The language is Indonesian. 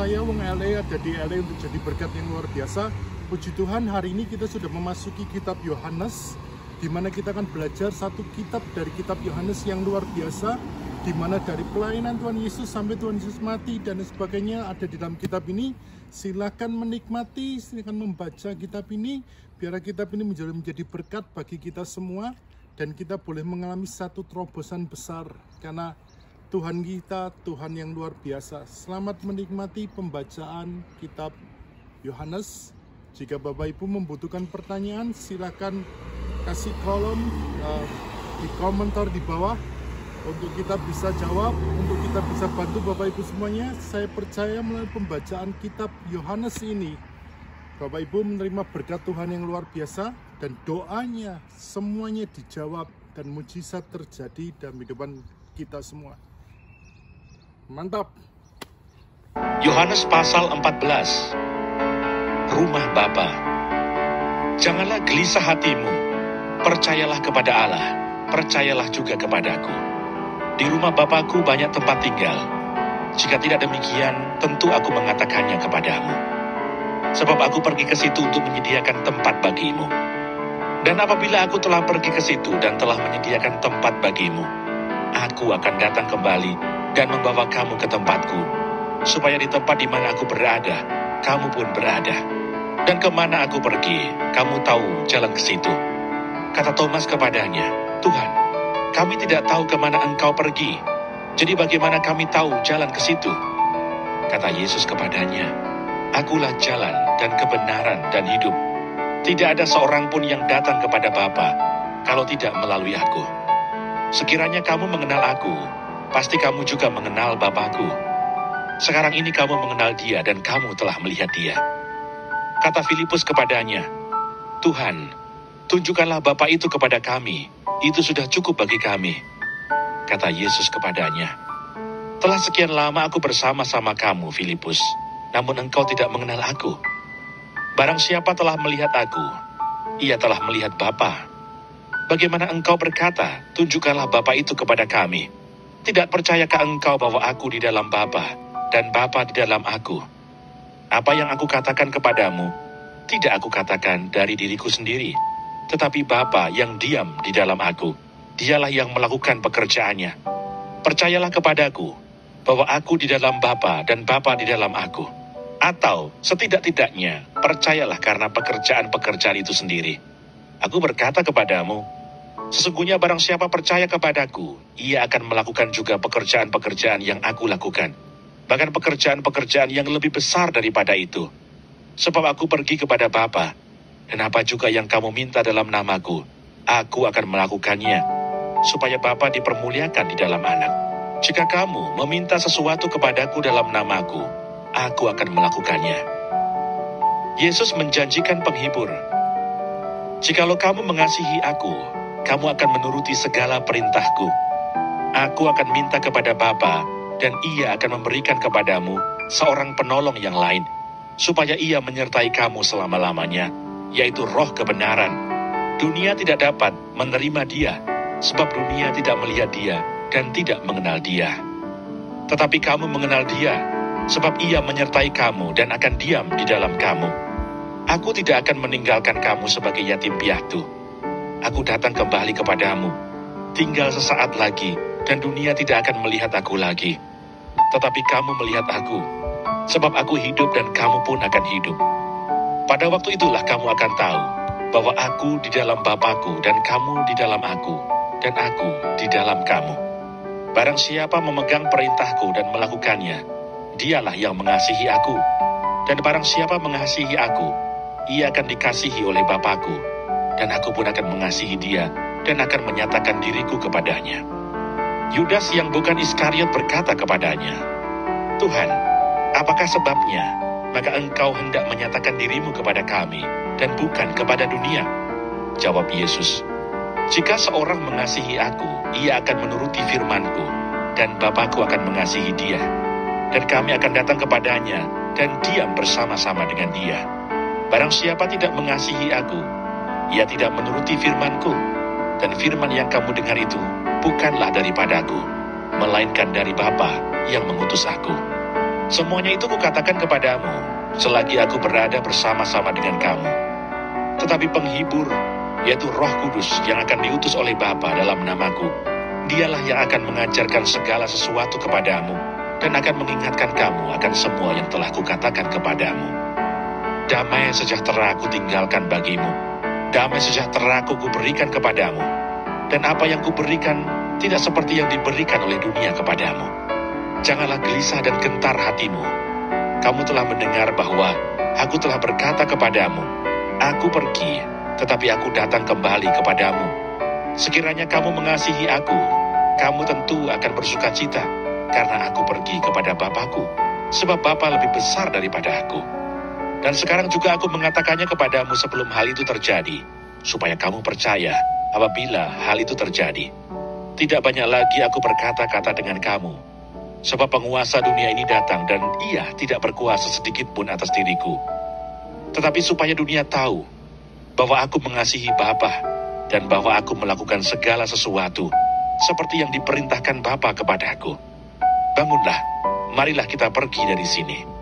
percaya wong LA ada di LA untuk jadi berkat yang luar biasa. Puji Tuhan, hari ini kita sudah memasuki kitab Yohanes, di mana kita akan belajar satu kitab dari kitab Yohanes yang luar biasa, di mana dari pelayanan Tuhan Yesus sampai Tuhan Yesus mati dan sebagainya ada di dalam kitab ini. Silakan menikmati, silakan membaca kitab ini, biar kitab ini menjadi berkat bagi kita semua, dan kita boleh mengalami satu terobosan besar, karena Tuhan kita, Tuhan yang luar biasa. Selamat menikmati pembacaan kitab Yohanes. Jika Bapak Ibu membutuhkan pertanyaan, silakan kasih kolom di komentar di bawah untuk kita bisa jawab, untuk kita bisa bantu Bapak Ibu semuanya. Saya percaya melalui pembacaan kitab Yohanes ini, Bapak Ibu menerima berkat Tuhan yang luar biasa, dan doanya semuanya dijawab dan mujizat terjadi dalam kehidupan kita semua. Mantap. Yohanes pasal 14. Rumah Bapa. Janganlah gelisah hatimu, percayalah kepada Allah, percayalah juga kepadaku. Di rumah Bapa-Ku banyak tempat tinggal. Jika tidak demikian, tentu aku mengatakannya kepadamu. Sebab aku pergi ke situ untuk menyediakan tempat bagimu. Dan apabila aku telah pergi ke situ dan telah menyediakan tempat bagimu, aku akan datang kembali dan membawa kamu ke tempatku, supaya di tempat di mana aku berada, kamu pun berada. Dan kemana aku pergi, kamu tahu jalan ke situ. Kata Thomas kepadanya, Tuhan, kami tidak tahu kemana engkau pergi, jadi bagaimana kami tahu jalan ke situ? Kata Yesus kepadanya, Akulah jalan dan kebenaran dan hidup. Tidak ada seorang pun yang datang kepada Bapa kalau tidak melalui aku. Sekiranya kamu mengenal aku, pasti kamu juga mengenal Bapa-Ku. Sekarang ini kamu mengenal Dia dan kamu telah melihat Dia. Kata Filipus kepadanya, Tuhan, tunjukkanlah Bapa itu kepada kami, itu sudah cukup bagi kami. Kata Yesus kepadanya, telah sekian lama aku bersama-sama kamu, Filipus, namun engkau tidak mengenal aku. Barang siapa telah melihat aku, ia telah melihat Bapa. Bagaimana engkau berkata, tunjukkanlah Bapa itu kepada kami? Tidak percayakah engkau bahwa aku di dalam Bapa, dan Bapa di dalam aku? Apa yang aku katakan kepadamu, tidak aku katakan dari diriku sendiri, tetapi Bapa yang diam di dalam aku, dialah yang melakukan pekerjaannya. Percayalah kepadaku, bahwa aku di dalam Bapa dan Bapa di dalam aku. Atau setidak-tidaknya, percayalah karena pekerjaan-pekerjaan itu sendiri. Aku berkata kepadamu, sesungguhnya barang siapa percaya kepadaku, ia akan melakukan juga pekerjaan-pekerjaan yang aku lakukan. Bahkan pekerjaan-pekerjaan yang lebih besar daripada itu. Sebab aku pergi kepada Bapa, dan apa juga yang kamu minta dalam namaku, aku akan melakukannya, supaya Bapa dipermuliakan di dalam Anak. Jika kamu meminta sesuatu kepadaku dalam namaku, aku akan melakukannya. Yesus menjanjikan penghibur. Jikalau kamu mengasihi aku, kamu akan menuruti segala perintahku. Aku akan minta kepada Bapa, dan ia akan memberikan kepadamu seorang penolong yang lain, supaya ia menyertai kamu selama-lamanya, yaitu Roh kebenaran. Dunia tidak dapat menerima Dia, sebab dunia tidak melihat Dia dan tidak mengenal Dia. Tetapi kamu mengenal Dia, sebab ia menyertai kamu dan akan diam di dalam kamu. Aku tidak akan meninggalkan kamu sebagai yatim piatu. Aku datang kembali kepadamu. Tinggal sesaat lagi, dan dunia tidak akan melihat aku lagi. Tetapi kamu melihat aku, sebab aku hidup dan kamu pun akan hidup. Pada waktu itulah kamu akan tahu, bahwa aku di dalam Bapa-Ku dan kamu di dalam aku, dan aku di dalam kamu. Barang siapa memegang perintahku dan melakukannya, dialah yang mengasihi aku. Dan barang siapa mengasihi aku, ia akan dikasihi oleh Bapa-Ku, dan aku pun akan mengasihi dia, dan akan menyatakan diriku kepadanya. Yudas yang bukan Iskariot berkata kepadanya, Tuhan, apakah sebabnya, maka engkau hendak menyatakan dirimu kepada kami, dan bukan kepada dunia? Jawab Yesus, jika seorang mengasihi aku, ia akan menuruti firman-Ku, dan Bapa-Ku akan mengasihi dia. Dan kami akan datang kepadanya, dan diam bersama-sama dengan dia. Barang siapa tidak mengasihi aku, ia tidak menuruti firman-Ku, dan firman yang kamu dengar itu bukanlah daripadaku, melainkan dari Bapa yang mengutus aku. Semuanya itu kukatakan kepadamu, selagi aku berada bersama-sama dengan kamu. Tetapi penghibur, yaitu Roh Kudus yang akan diutus oleh Bapa dalam namaku, dialah yang akan mengajarkan segala sesuatu kepadamu, dan akan mengingatkan kamu akan semua yang telah kukatakan kepadamu. Damai sejahtera aku tinggalkan bagimu, damai sejahtera aku berikan kepadamu, dan apa yang kuberikan tidak seperti yang diberikan oleh dunia kepadamu. Janganlah gelisah dan gentar hatimu. Kamu telah mendengar bahwa aku telah berkata kepadamu, aku pergi, tetapi aku datang kembali kepadamu. Sekiranya kamu mengasihi aku, kamu tentu akan bersuka cita, karena aku pergi kepada Bapa-Ku, sebab Bapa lebih besar daripada aku. Dan sekarang juga aku mengatakannya kepadamu sebelum hal itu terjadi, supaya kamu percaya apabila hal itu terjadi. Tidak banyak lagi aku berkata-kata dengan kamu, sebab penguasa dunia ini datang dan ia tidak berkuasa sedikit pun atas diriku. Tetapi supaya dunia tahu bahwa aku mengasihi Bapa dan bahwa aku melakukan segala sesuatu seperti yang diperintahkan Bapa kepadaku. Bangunlah, marilah kita pergi dari sini.